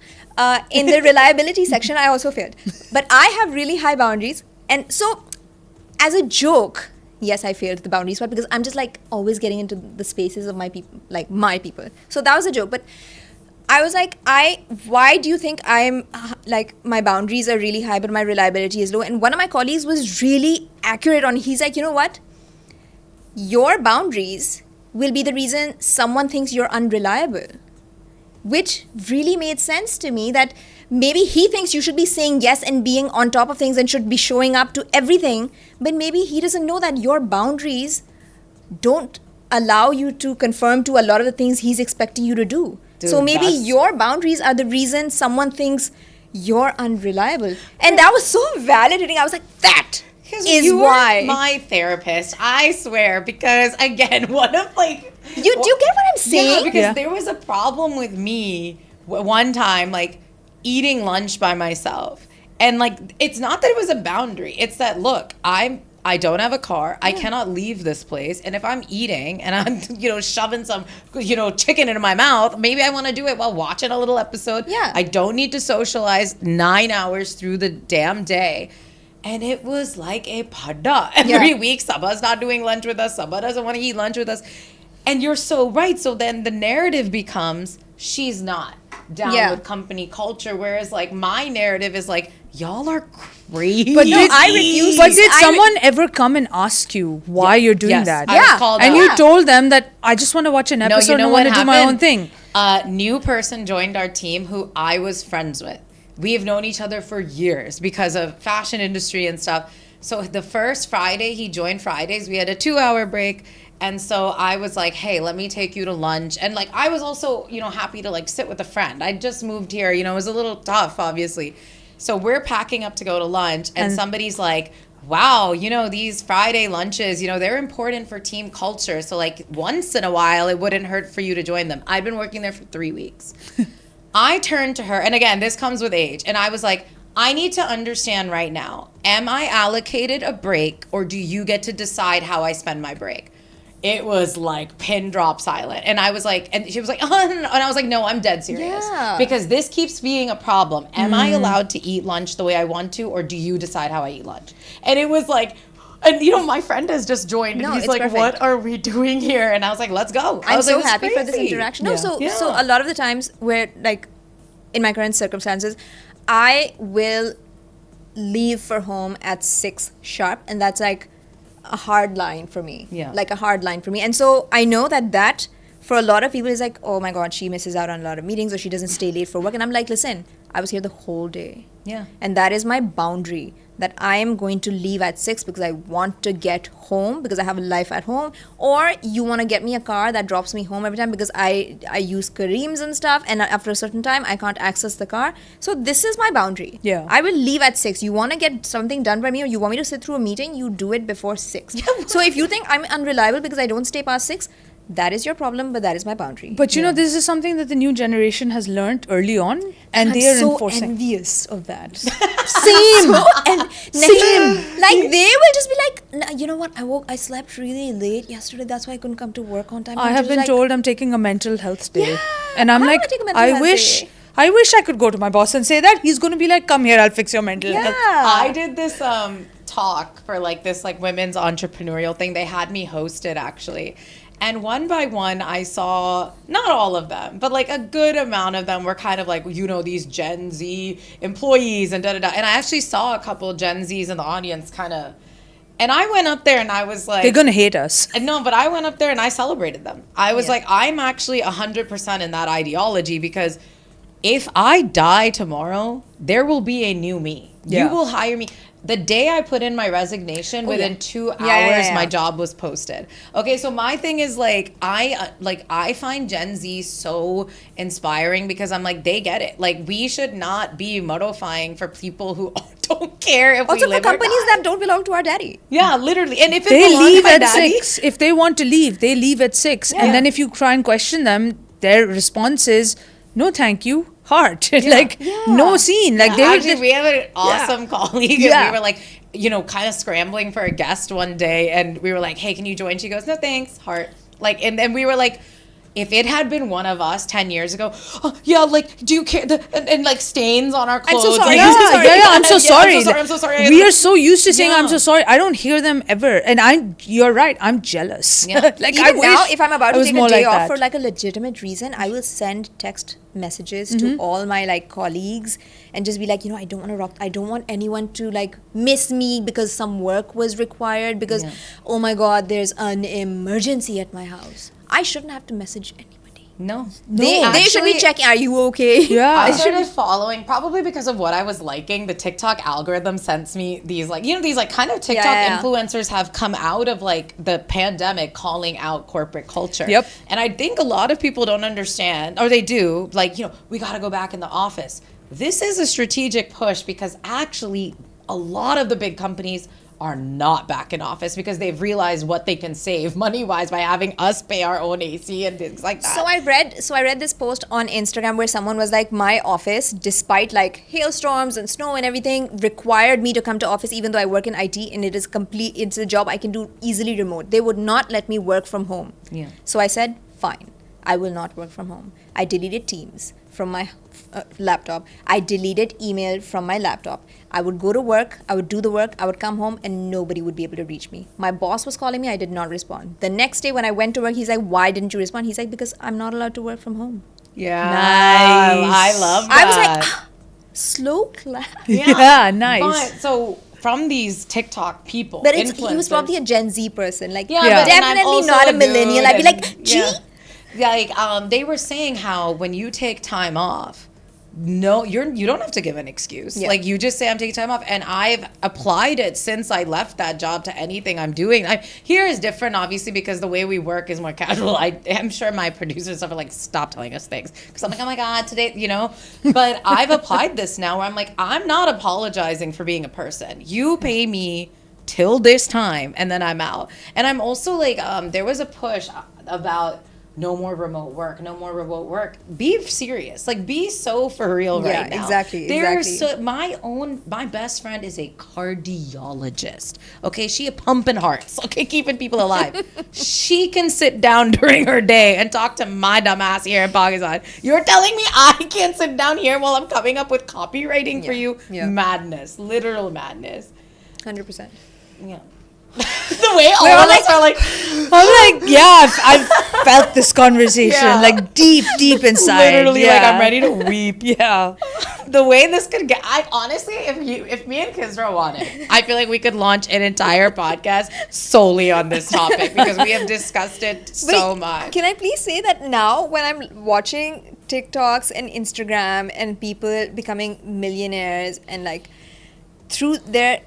In the reliability section, I also failed. But I have really high boundaries. And so, as a joke, yes, I failed the boundaries part, because I'm just like always getting into the spaces of my people, like my people. So that was a joke. But I was like, why do you think I'm like, my boundaries are really high, but my reliability is low? And one of my colleagues was really accurate on, he's like, you know what? Your boundaries will be the reason someone thinks you're unreliable. Which really made sense to me, that maybe he thinks you should be saying yes and being on top of things and should be showing up to everything. But maybe he doesn't know that your boundaries don't allow you to conform to a lot of the things he's expecting you to do. Dude, so maybe your boundaries are the reason someone thinks you're unreliable. And that was so validating. I was like, that is why. You were my therapist, I swear, because again, one of like... Do you get what I'm saying? Yeah, because there was a problem with me one time, like eating lunch by myself. And like, it's not that it was a boundary. It's that, look, I don't have a car. I cannot leave this place. And if I'm eating and I'm, shoving some, chicken into my mouth, maybe I want to do it while watching a little episode. Yeah. I don't need to socialize 9 hours through the damn day. And it was like a padda. Every week, Sabah's not doing lunch with us. Sabah doesn't want to eat lunch with us. And you're so right. So then the narrative becomes, she's not down with company culture. Whereas like my narrative is like, y'all are crazy. But I refuse. But did someone ever come and ask you why you're doing that? And you told them that I just want to watch an episode and I want to do my own thing. A new person joined our team who I was friends with. We have known each other for years because of fashion industry and stuff. So the first Friday he joined Fridays, we had a 2-hour break. And so I was like, hey, let me take you to lunch. And like, I was also, happy to like sit with a friend. I just moved here, it was a little tough, obviously. So we're packing up to go to lunch and somebody's like, wow, these Friday lunches, they're important for team culture. So like once in a while, it wouldn't hurt for you to join them. I'd been working there for 3 weeks. I turned to her, and again, this comes with age. And I was like, I need to understand right now, am I allocated a break, or do you get to decide how I spend my break? It was like pin drop silent. And I was like, and she was like, oh, no. And I was like, no, I'm dead serious. Yeah. Because this keeps being a problem. Am I allowed to eat lunch the way I want to, or do you decide how I eat lunch? And it was like, and my friend has just joined, and he's like, perfect. What are we doing here? And I was like, let's go. I'm so happy for this interaction. No, so a lot of the times where, like, in my current circumstances, I will leave for home at 6 sharp, and that's like a hard line for me. Like a hard line for me. And so I know that for a lot of people is like, oh my God, she misses out on a lot of meetings, or she doesn't stay late for work. And I'm like, listen, I was here the whole day. Yeah. And that is my boundary, that I am going to leave at 6 because I want to get home, because I have a life at home. Or you want to get me a car that drops me home every time, because I use Kareem's and stuff, and after a certain time I can't access the car. So this is my boundary. Yeah. I will leave at 6. You want to get something done by me, or you want me to sit through a meeting, you do it before 6. So if you think I'm unreliable because I don't stay past 6, That is your problem, but that is my boundary. But you know, this is something that the new generation has learned early on, and I'm they are so enforcing. envious of that. Same. Same. Like they will just be like, you know what? I slept really late yesterday. That's why I couldn't come to work on time. I I'm have just been like, told I'm taking a mental health day, and I'm I like, wanna take a mental I health wish. day. I wish I could go to my boss and say that. He's going to be like, come here, I'll fix your mental health. I did this talk for like this like women's entrepreneurial thing. They had me hosted actually. And one by one, I saw, not all of them, but like a good amount of them were kind of like, you know, these Gen Z employees and da-da-da. And I actually saw a couple Gen Zs in the audience kind of, and I went up there and I was like... They're going to hate us. No, but I went up there and I celebrated them. I was like, I'm actually 100% in that ideology because if I die tomorrow, there will be a new me. Yeah. You will hire me. The day I put in my resignation, within 2 hours, my job was posted. Okay, so my thing is like I find Gen Z so inspiring because I'm like, they get it. Like, we should not be modifying for people who don't care if also we live for companies or die. that don't belong to our daddy. Yeah, literally. And if it They belongs to leave my at daddy, 6. If they want to leave, they leave at 6. And then if you try and question them, their response is, no, thank you. Heart. Like, no scene. Like, they were actually, just... we have an awesome colleague, Yeah. and we were like, you know, kind of scrambling for a guest one day, and we were like, hey, can you join? She goes, no, thanks, heart. Like, and then we were like, if it had been one of us 10 years ago, oh, yeah, like, do you care? And like stains on our clothes. so sorry. Like, I'm so sorry. I'm so sorry. We are so used to saying, Yeah. I'm so sorry. I don't hear them ever. And you're right. I'm jealous. Yeah. Like, Even I wish now, if I'm about I to was take a more day like off that. for like a legitimate reason, I will send text messages to all my like colleagues and just be like, you know, I don't want anyone to like miss me because some work was required because oh my god, there's an emergency at my house. I shouldn't have to message anybody. No. They should be checking, are you okay? Yeah. I started following probably because of what I was liking. The TikTok algorithm sends me these like, you know, these like kind of TikTok influencers have come out of like the pandemic calling out corporate culture. Yep. And I think a lot of people don't understand, or they do, like, you know, we got to go back in the office. This is a strategic push because actually a lot of the big companies are not back in office because they've realized what they can save money-wise by having us pay our own AC and things like that. So I read this post on Instagram where someone was like, my office, despite like hailstorms and snow and everything, required me to come to office even though I work in IT and it's a job I can do easily remote. They would not let me work from home. Yeah. So I said, fine, I will not work from home. I deleted Teams from my laptop. I deleted email from my laptop. I would go to work, I would do the work, I would come home and nobody would be able to reach me. My boss was calling me, I did not respond. The next day when I went to work, he's like, why didn't you respond? He's like, because I'm not allowed to work from home. Yeah. Nice. I love that. I was like, slow clap. Yeah, nice. But so from these TikTok people, But he was influencers- probably a Gen Z person. Like, Yeah, but then I'm definitely also not a a millennial. dude I'd be and- like, gee. yeah. Like they were saying how when you take time off, no, you don't have to give an excuse. Yeah. Like you just say I'm taking time off, and I've applied it since I left that job to anything I'm doing. Here is different, obviously, because the way we work is more casual. I'm sure my producers are like, stop telling us things because I'm like, oh my god, today, you know. But I've applied this now where I'm like, I'm not apologizing for being a person. You pay me till this time, and then I'm out. And I'm also like, there was a push about no more remote work. Be serious. Like, be so for real right now. Exactly. My best friend is a cardiologist. Okay, she a pumping hearts. Okay, keeping people alive. She can sit down during her day and talk to my dumb ass here in Pakistan. You're telling me I can't sit down here while I'm coming up with copywriting for you? Yeah. Madness. Literal madness. 100%. Yeah. The way all of us are like, I'm like, yeah, I've felt this conversation like deep inside. literally, yeah. like I'm ready to weep. Yeah. The way this could get, I honestly, if me and Khizra wanted, I feel like we could launch an entire podcast solely on this topic because we have discussed it so much. Can I please say that now when I'm watching TikToks and Instagram and people becoming millionaires and like through their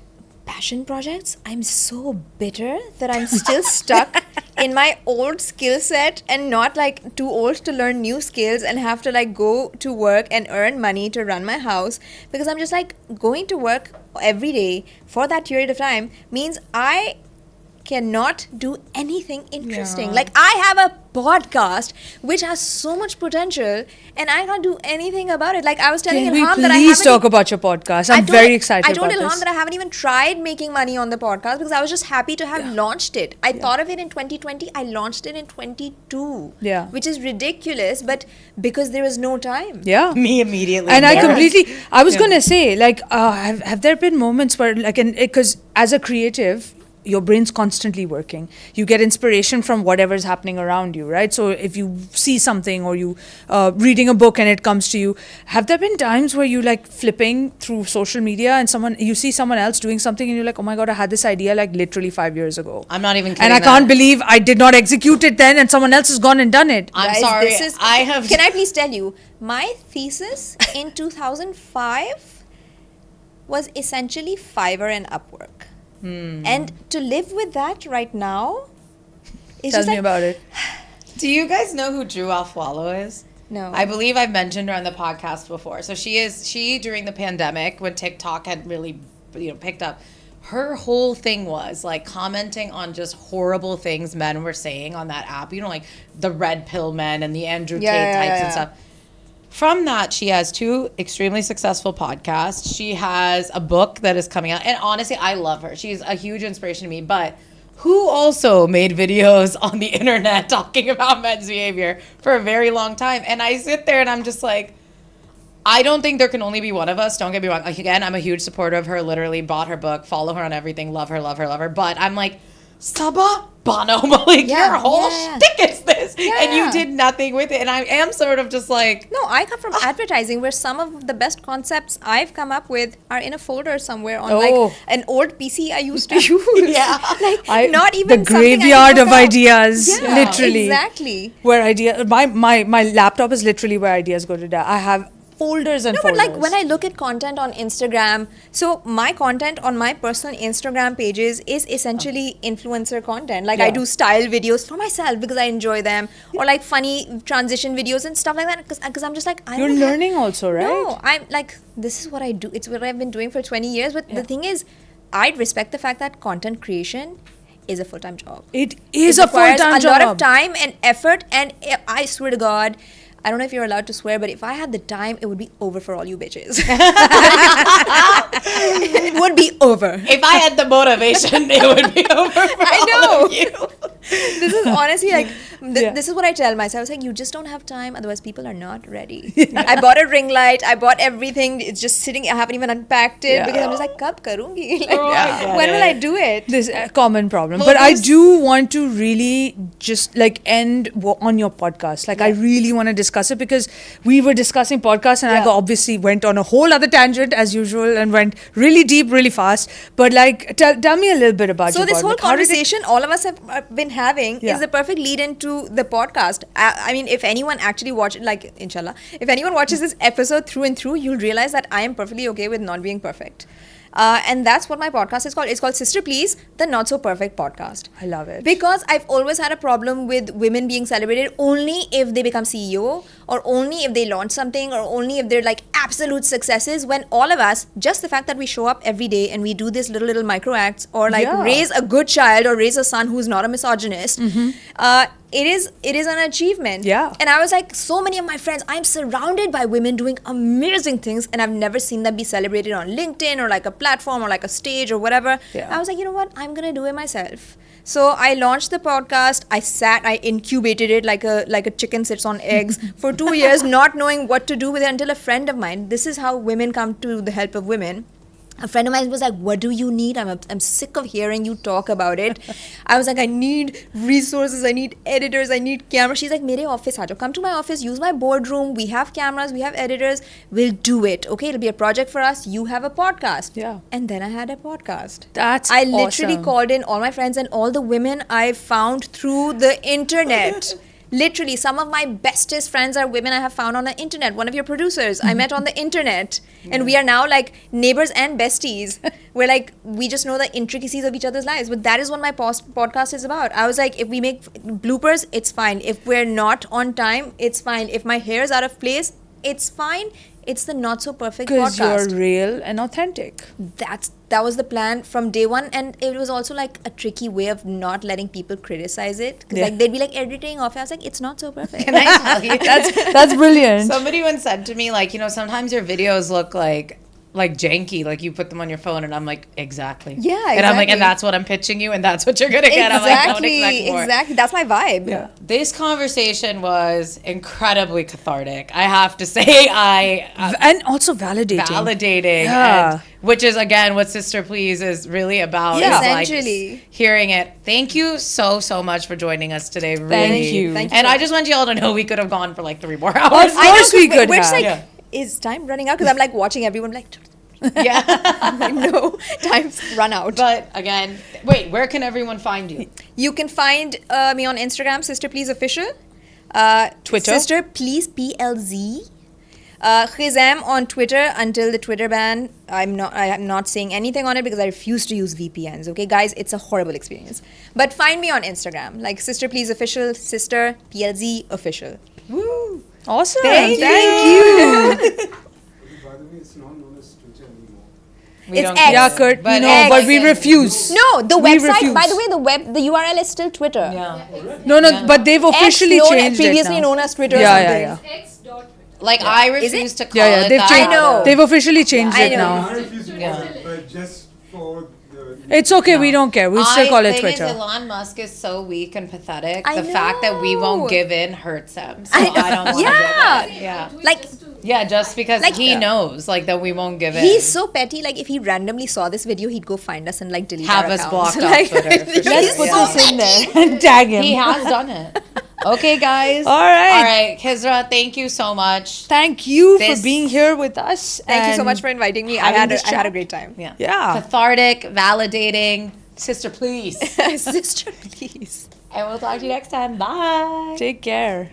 passion projects, I'm so bitter that I'm still stuck in my old skill set and not like too old to learn new skills and have to like go to work and earn money to run my house, because I'm just like, going to work every day for that period of time means I cannot do anything interesting. Like, I have a podcast which has so much potential and I can't do anything about it. Like, I was telling Can we Elhaam that I please haven't... talk about your podcast? I'm very excited I told about Elhaam this. that I haven't even tried making money on the podcast because I was just happy to have launched it. I thought of it in 2020. I launched it in 22. Yeah. Which is ridiculous, but because there was no time. Yeah. Me immediately. And embarrassed. I was going to say, like, have there been moments where, like, because as a creative, your brain's constantly working. You get inspiration from whatever's happening around you, right? So if you see something or you reading a book and it comes to you, have there been times where you like flipping through social media and you see someone else doing something and you're like, oh my God, I had this idea like literally 5 years ago. I'm not even kidding. And I can't believe I did not execute it then and someone else has gone and done it. I'm Guys, sorry. this is- Can I please tell you, my thesis in 2005 was essentially Fiverr and Upwork. And to live with that right now is Tell just me like, about it. Do you guys know who Drew Alfwallow is? No. I believe I've mentioned her on the podcast before. So she during the pandemic when TikTok had really picked up, her whole thing was like commenting on just horrible things men were saying on that app. Like the red pill men and the Andrew Tate types and stuff. From that, she has 2 extremely successful podcasts. She has a book that is coming out. And honestly, I love her. She's a huge inspiration to me. But who also made videos on the internet talking about men's behavior for a very long time. And I sit there and I'm just like, I don't think there can only be one of us. Don't get me wrong. Like, again, I'm a huge supporter of her. Literally bought her book, follow her on everything. Love her, love her, love her. But I'm like, Sabah, Bano, Malik, your whole shtick is this. And you did nothing with it. And I am sort of just like... No, I come from advertising where some of the best concepts I've come up with are in a folder somewhere on like an old PC I used to use. Like not even the graveyard of ideas, literally. Exactly. Where my laptop is literally where ideas go to die. I have folders and folders. But like when I look at content on Instagram, so my content on my personal Instagram pages is essentially influencer content. Like I do style videos for myself because I enjoy them, or like funny transition videos and stuff like that. Because I'm just like, you're learning also, right? No, I'm like, this is what I do. It's what I've been doing for 20 years. But the thing is, I'd respect the fact that content creation is a full-time job. It is a full-time job. A lot of time and effort, and I swear to God, I don't know if you're allowed to swear, but if I had the time, it would be over for all you bitches. It would be over. If I had the motivation, it would be over for all of you. This is honestly like, this is what I tell myself. I was like, you just don't have time, otherwise people are not ready. I bought a ring light, I bought everything. It's just sitting, I haven't even unpacked it because I'm just like, kab karungi? Like, when will I do it? This is a common problem. But I do want to really just like end on your podcast. Like I really want to discuss it because we were discussing podcasts and I obviously went on a whole other tangent as usual and went really deep, really fast. But like, tell me a little bit about your podcast. So this whole conversation all of us have been having is the perfect lead into the podcast. I mean, if anyone actually watches, like, inshallah, if anyone watches this episode through and through, you'll realize that I am perfectly okay with not being perfect. And that's what my podcast is called. It's called Sister Please, the Not So Perfect Podcast. I love it. Because I've always had a problem with women being celebrated only if they become CEO or only if they launch something or only if they're like absolute successes, when all of us, just the fact that we show up every day and we do this little micro acts or like raise a good child or raise a son who's not a misogynist, it is an achievement. And I was like, so many of my friends, I'm surrounded by women doing amazing things and I've never seen them be celebrated on LinkedIn or like a platform or like a stage or whatever. I was like, you know what, I'm gonna do it myself. So I launched the podcast. I incubated it like a chicken sits on eggs for 2 years, not knowing what to do with it until a friend of mine, this is how women come to the help of women. A friend of mine was like, what do you need? I'm sick of hearing you talk about it. I was like, I need resources, I need editors, I need cameras. She's like, mere office aajo. Come to my office, use my boardroom. We have cameras, we have editors. We'll do it. Okay, it'll be a project for us. You have a podcast. And then I had a podcast. I literally called in all my friends and all the women I found through the internet. Literally, some of my bestest friends are women I have found on the internet. One of your producers I met on the internet. And we are now like neighbors and besties. We're like, we just know the intricacies of each other's lives. But that is what my podcast is about. I was like, if we make bloopers, it's fine. If we're not on time, it's fine. If my hair is out of place, it's fine. It's the not so perfect Because podcast. you're real and authentic. That was the plan from day one, and it was also like a tricky way of not letting people criticize it. Because Yeah. like they'd be like editing off. I was like, it's not so perfect. Can I tell you? That's brilliant. Somebody once said to me, like, you know, sometimes your videos look like janky, like you put them on your phone, and I'm like, exactly. Yeah, And I'm like, exactly. and that's what I'm pitching you, and that's what you're gonna get. I'm like, don't expect more. Exactly. That's my vibe. Yeah. This conversation was incredibly cathartic. I have to say, And also validating. validating, Yeah. and, which is again what Sister Please is really about. Yeah. is like Essentially. hearing it. Thank you so much for joining us today. Really. you. Thank you And so I just want you all to know we could have gone for like 3 more hours. Of course we could We're just have. like, Yeah. is time running out? Because I'm like watching everyone like, Yeah. no, time's run out. But again, wait, where can everyone find you? You can find me on Instagram, Sister Please Official. Twitter? Sister Please PLZ. Khizam on Twitter until the Twitter ban. I am not saying anything on it because I refuse to use VPNs. Okay, guys, it's a horrible experience. But find me on Instagram, like Sister Please Official, Sister PLZ Official. Woo. Awesome. Thank you. By the way, it's not known as Twitter anymore. We It's don't X. care. Yeah, Kurt, But no, X but we and- refuse. No, the We website. refuse. By the way, the URL is still Twitter. Yeah. No, but they've officially X, changed previously it now. known as Twitter. Yeah, or yeah, something. yeah. Like I Is it? refuse to call Yeah, it they've that. changed. I know. They've officially changed I it know. now. I refuse to call Yeah. it, but just for the... It's okay, we don't care. We'll still call it thing is, Twitter. Elon Musk is so weak and pathetic. I The fact that we know. won't give in hurts him. So I I, know. don't want to Yeah. give in. Yeah. Like, Yeah, just because Like- he Yeah. knows like that we won't give in. he's so petty. Like, if he randomly saw this video, he'd go find us and like delete Have our us accounts. blocked off Like, Twitter, for sure. he's Let's so put this in there and tag him. He has done it. Okay, guys. All right. All right, Khizra, thank you so much. Thank you This- for being here with us. Thank you so and much for inviting me. I having had this I had a chat. great time. Yeah. Yeah. Cathartic, validating. Sister, please. Sister, please. And we'll talk to you next time. Bye. Take care.